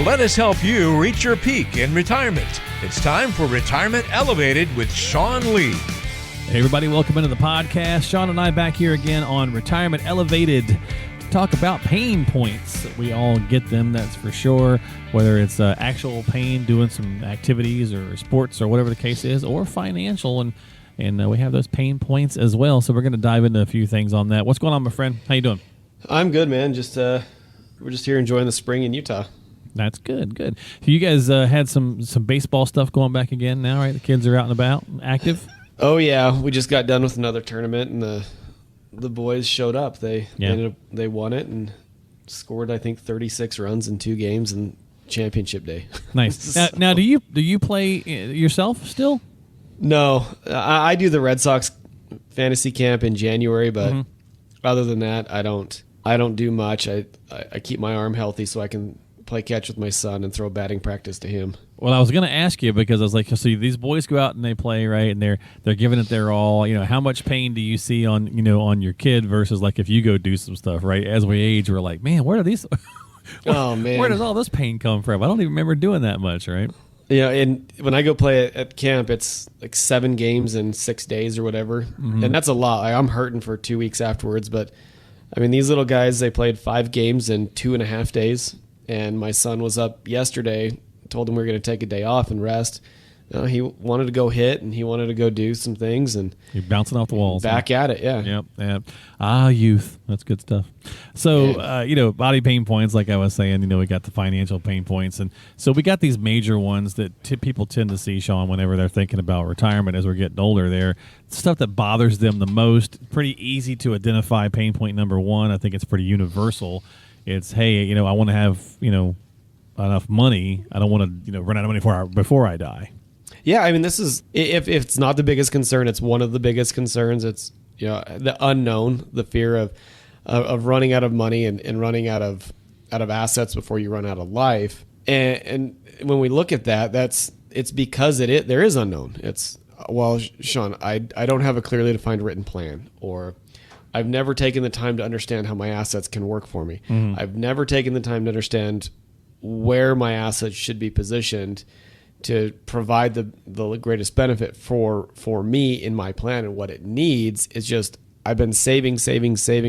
Let us help you reach your peak in retirement. It's time for Retirement Elevated with Sean Lee. Hey everybody, welcome into the podcast. Sean and I back here again on Retirement Elevated to talk about pain points. We all get them, that's for sure, whether it's actual pain doing some activities or sports or whatever the case is, or financial, and we have those pain points as well. So we're going to dive into a few things on that. What's going on, my friend? How you doing? I'm good, man. We're just here enjoying the spring in Utah. That's good, good. So you guys had some baseball stuff going back again now, right? The kids are out and about, active? Oh, yeah. We just got done with another tournament, and the boys showed up. They won it and scored, I think, 36 runs in 2 games in championship day. Nice. Now, do you play yourself still? No. I do the Red Sox fantasy camp in January, but other than that, I don't do much. I keep my arm healthy so I can play catch with my son and throw batting practice to him. Well, I was going to ask you because I was like, so these boys go out and they play, right? And they're giving it their all. You know, how much pain do you see on your kid versus like if you go do some stuff, right? As we age, we're like, man, where are these? Oh man, where does all this pain come from? I don't even remember doing that much, right? Yeah, and when I go play at camp, it's like 7 games in 6 days or whatever, and that's a lot. I'm hurting for 2 weeks afterwards, but I mean, these little guys, they played 5 games in 2.5 days. And my son was up yesterday, told him we were going to take a day off and rest. He wanted to go hit, and he wanted to go do some things. And you're bouncing off the walls. Back at it, yeah. Yep. Youth. That's good stuff. So, body pain points, like I was saying, we got the financial pain points. And so we got these major ones that people tend to see, Sean, whenever they're thinking about retirement as we're getting older. They're stuff that bothers them the most. Pretty easy to identify pain point number 1. I think it's pretty universal. It's, hey, I want to have, enough money. I don't want to, run out of money before I die. Yeah, I mean, this is, if it's not the biggest concern, it's one of the biggest concerns. It's, the unknown, the fear of running out of money and running out of assets before you run out of life. And when we look at that, it's because there is unknown. It's, well, Sean, I don't have a clearly defined written plan, or I've never taken the time to understand how my assets can work for me. I've never taken the time to understand where my assets should be positioned to provide the greatest benefit for me in my plan, and what it needs is just, I've been saving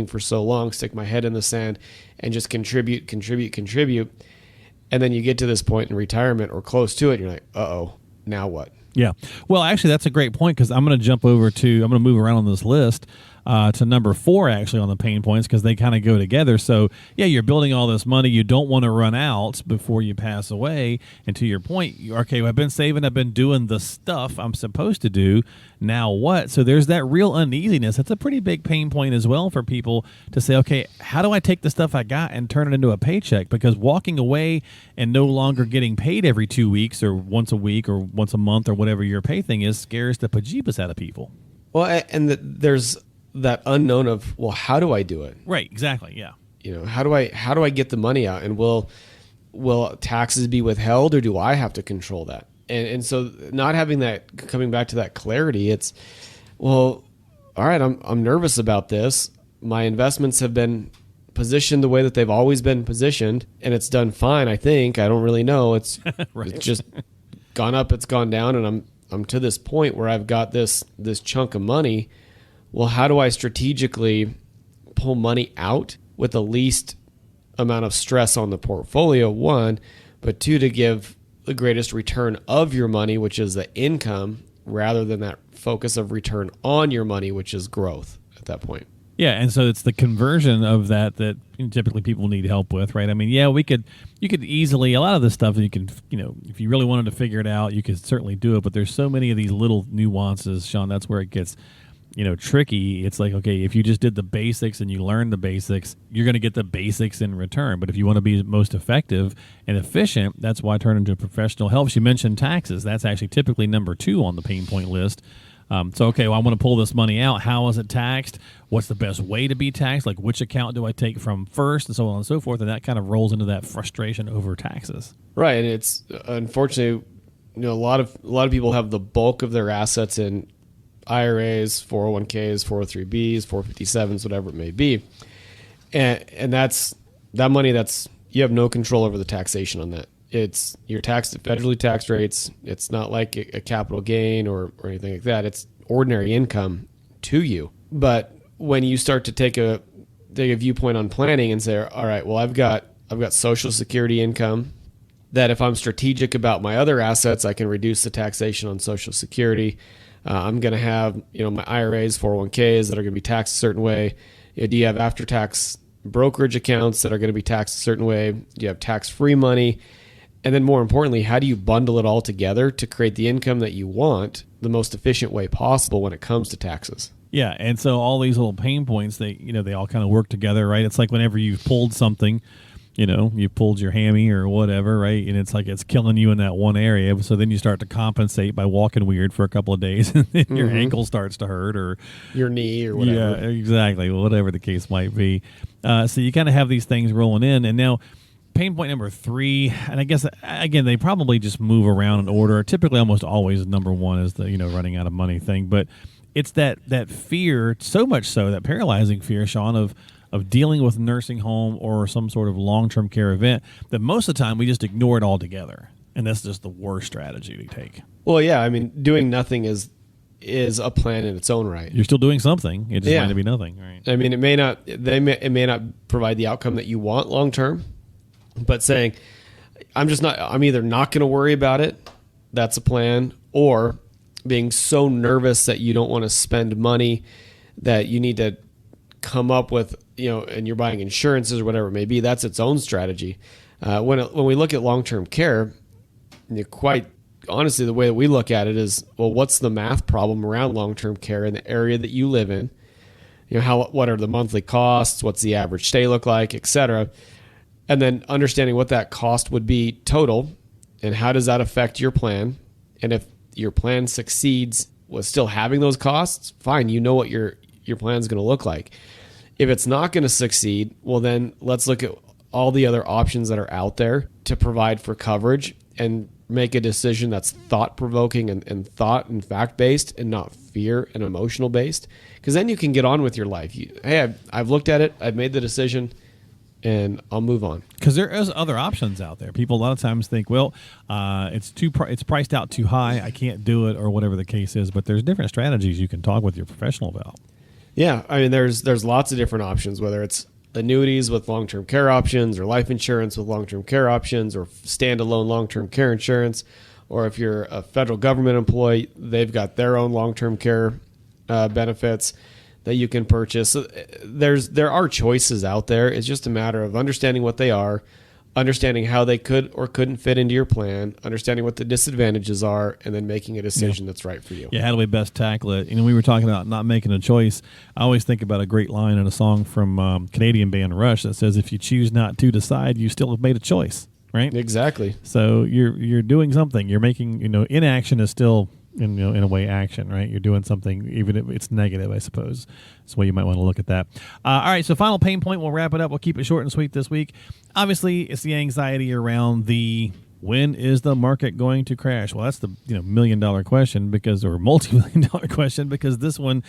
for so long, stick my head in the sand and just contribute. And then you get to this point in retirement or close to it, and you're like, uh-oh, now what? Yeah. Well, actually, that's a great point, because I'm going to move around on this list to number 4, actually, on the pain points, because they kind of go together. So, yeah, you're building all this money. You don't want to run out before you pass away. And to your point, I've been saving. I've been doing the stuff I'm supposed to do. Now what? So there's that real uneasiness. That's a pretty big pain point as well for people to say, okay, how do I take the stuff I got and turn it into a paycheck? Because walking away and no longer getting paid every 2 weeks or once a week or once a month or whatever your pay thing is scares the bejeebus out of people. Well, and there's that unknown of, well, how do I do it? Right, exactly, yeah. How do I get the money out? And will taxes be withheld, or do I have to control that? And so not having that, coming back to that clarity, it's, well, all right, I'm nervous about this. My investments have been positioned the way that they've always been positioned, and it's done fine, I think. I don't really know. It's right. It's just gone up, it's gone down, and I'm to this point where I've got this chunk of money. Well, how do I strategically pull money out with the least amount of stress on the portfolio, 1, but 2, to give the greatest return of your money, which is the income, rather than that focus of return on your money, which is growth at that point. Yeah, and so it's the conversion of that typically people need help with, right? I mean, yeah, you could easily, a lot of this stuff you can, if you really wanted to figure it out, you could certainly do it, but there's so many of these little nuances, Sean, that's where it gets tricky. It's like, okay, if you just did the basics and you learned the basics, you're going to get the basics in return. But if you want to be most effective and efficient, that's why turning to a professional helps. You mentioned taxes. That's actually typically number 2 on the pain point list. Okay, well, I want to pull this money out. How is it taxed? What's the best way to be taxed? Like, which account do I take from first, and so on and so forth? And that kind of rolls into that frustration over taxes. Right, and it's unfortunately, a lot of people have the bulk of their assets in IRAs, 401ks, 403bs, 457s, whatever it may be, and that's that money. That's, you have no control over the taxation on that. It's your federally taxed rates. It's not like a capital gain or anything like that. It's ordinary income to you. But when you start to take a viewpoint on planning and say, all right, well, I've got Social Security income that if I'm strategic about my other assets, I can reduce the taxation on Social Security. I'm going to have, my IRAs, 401ks that are going to be taxed a certain way. Do you have after-tax brokerage accounts that are going to be taxed a certain way? Do you have tax-free money? And then more importantly, how do you bundle it all together to create the income that you want the most efficient way possible when it comes to taxes? Yeah, and so all these little pain points, they all kind of work together, right? It's like whenever you've pulled something, you pulled your hammy or whatever, right? And it's like it's killing you in that one area. So then you start to compensate by walking weird for a couple of days, and then your ankle starts to hurt or your knee or whatever. Yeah, exactly. Whatever the case might be. So you kind of have these things rolling in, and now pain point number 3, and I guess again they probably just move around in order. Typically, almost always number 1 is the running out of money thing, but it's that fear, so much so that paralyzing fear, Sean, of dealing with nursing home or some sort of long-term care event, that most of the time we just ignore it altogether, and that's just the worst strategy to take. Well, yeah, I mean, doing nothing is a plan in its own right. You're still doing something; it just might be nothing, right? I mean, it may not provide the outcome that you want long term, but saying I'm either not going to worry about it, that's a plan, or being so nervous that you don't want to spend money that you need to come up with, and you're buying insurances or whatever it may be, that's its own strategy. When we look at long-term care, quite honestly, the way that we look at it is, well, what's the math problem around long-term care in the area that you live in? What are the monthly costs? What's the average stay look like, et cetera? And then understanding what that cost would be total and how does that affect your plan? And if your plan succeeds with still having those costs, fine, what your plan is going to look like. If it's not going to succeed, well, then let's look at all the other options that are out there to provide for coverage and make a decision that's thought-provoking and thought and fact-based and not fear and emotional-based. Because then you can get on with your life. I've looked at it, I've made the decision, and I'll move on. Because there is other options out there. People a lot of times think, well, it's priced out too high, I can't do it, or whatever the case is. But there's different strategies you can talk with your professional about. Yeah, I mean, there's lots of different options, whether it's annuities with long-term care options or life insurance with long-term care options or standalone long-term care insurance, or if you're a federal government employee, they've got their own long-term care benefits that you can purchase. So there are choices out there. It's just a matter of understanding what they are, understanding how they could or couldn't fit into your plan, understanding what the disadvantages are, and then making a decision that's right for you. Yeah, how do we best tackle it? We were talking about not making a choice. I always think about a great line in a song from Canadian band Rush that says, if you choose not to decide, you still have made a choice, right? Exactly. So you're doing something. You're making, inaction is still, in a way, action, right? You're doing something, even if it's negative, I suppose. That's the way you might want to look at that. All right, so final pain point. We'll wrap it up. We'll keep it short and sweet this week. Obviously, it's the anxiety around when is the market going to crash? Well, that's the $1 million question or multi-million-dollar question, because this one,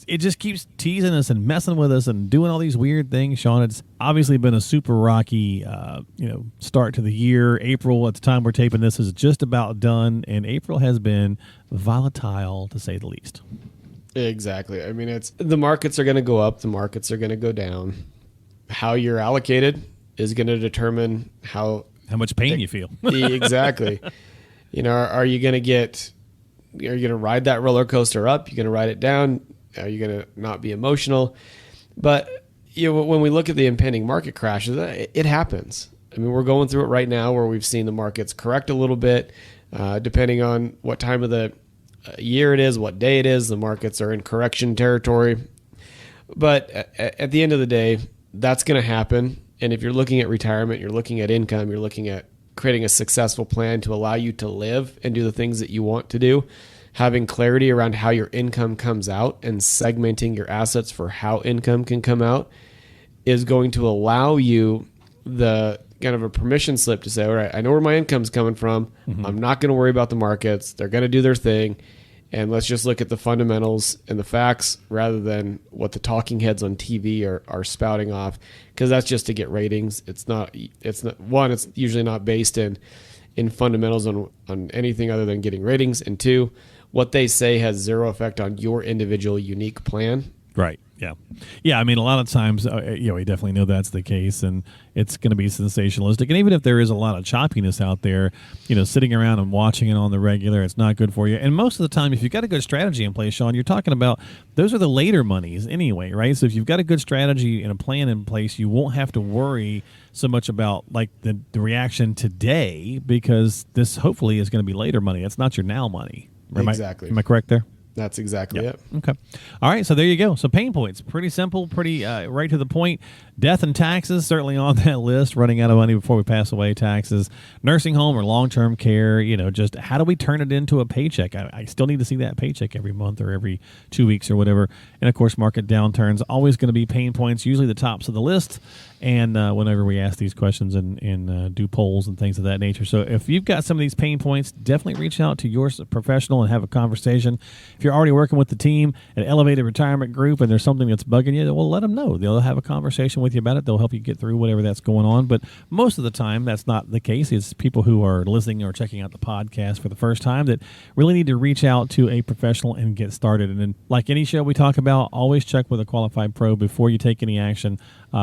it just keeps teasing us and messing with us and doing all these weird things. Sean, it's obviously been a super rocky start to the year. April, at the time we're taping this, is just about done, and April has been volatile to say the least. Exactly. I mean, the markets are going to go up, the markets are going to go down. How you're allocated is going to determine how much pain you feel. Exactly. Are you going to ride that roller coaster up? You're going to ride it down? Are you going to not be emotional? But when we look at the impending market crashes, it happens. I mean, we're going through it right now where we've seen the markets correct a little bit, depending on what time of the year it is, what day it is. The markets are in correction territory. But at the end of the day, that's going to happen. And if you're looking at retirement, you're looking at income, you're looking at creating a successful plan to allow you to live and do the things that you want to do, having clarity around how your income comes out and segmenting your assets for how income can come out is going to allow you the kind of a permission slip to say, all right, I know where my income's coming from. Mm-hmm. I'm not going to worry about the markets. They're going to do their thing. And let's just look at the fundamentals and the facts rather than what the talking heads on TV are spouting off, because that's just to get ratings. It's not one, it's usually not based in fundamentals on anything other than getting ratings. And two, what they say has zero effect on your individual unique plan. Right. Yeah. Yeah. I mean, a lot of times, we definitely know that's the case, and it's going to be sensationalistic. And even if there is a lot of choppiness out there, sitting around and watching it on the regular, it's not good for you. And most of the time, if you've got a good strategy in place, Sean, you're talking about those are the later monies anyway, right? So if you've got a good strategy and a plan in place, you won't have to worry so much about like the reaction today, because this hopefully is going to be later money. It's not your now money. Exactly. Am I correct there? That's exactly it. Okay. All right. So there you go. So pain points, pretty simple, pretty right to the point. Death and taxes, certainly on that list. Running out of money before we pass away, taxes. Nursing home or long-term care, just how do we turn it into a paycheck? I still need to see that paycheck every month or every 2 weeks or whatever. And, of course, market downturns, always going to be pain points, usually the tops of the list. And whenever we ask these questions and do polls and things of that nature. So if you've got some of these pain points, definitely reach out to your professional and have a conversation. If you're already working with the team at Elevated Retirement Group and there's something that's bugging you, well, let them know. They'll have a conversation with you about it. They'll help you get through whatever that's going on. But most of the time, that's not the case. It's people who are listening or checking out the podcast for the first time that really need to reach out to a professional and get started. And then, like any show we talk about, always check with a qualified pro before you take any action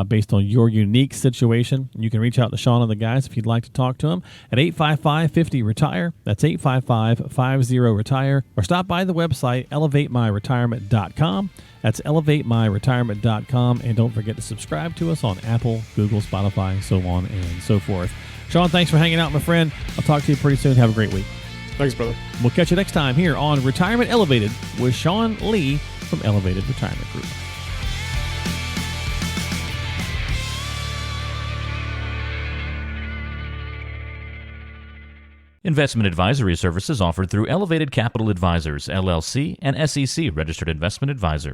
based on your unique situation. You can reach out to Sean and the guys if you'd like to talk to him at 855-50-RETIRE. That's 855-50-RETIRE. Or stop by the website, elevatemyretirement.com. That's elevatemyretirement.com. And don't forget to subscribe to us on Apple, Google, Spotify, so on and so forth. Sean, thanks for hanging out, my friend. I'll talk to you pretty soon. Have a great week. Thanks, brother. We'll catch you next time here on Retirement Elevated with Sean Lee from Elevated Retirement Group. Investment advisory services offered through Elevated Capital Advisors, LLC, and SEC Registered Investment Advisor.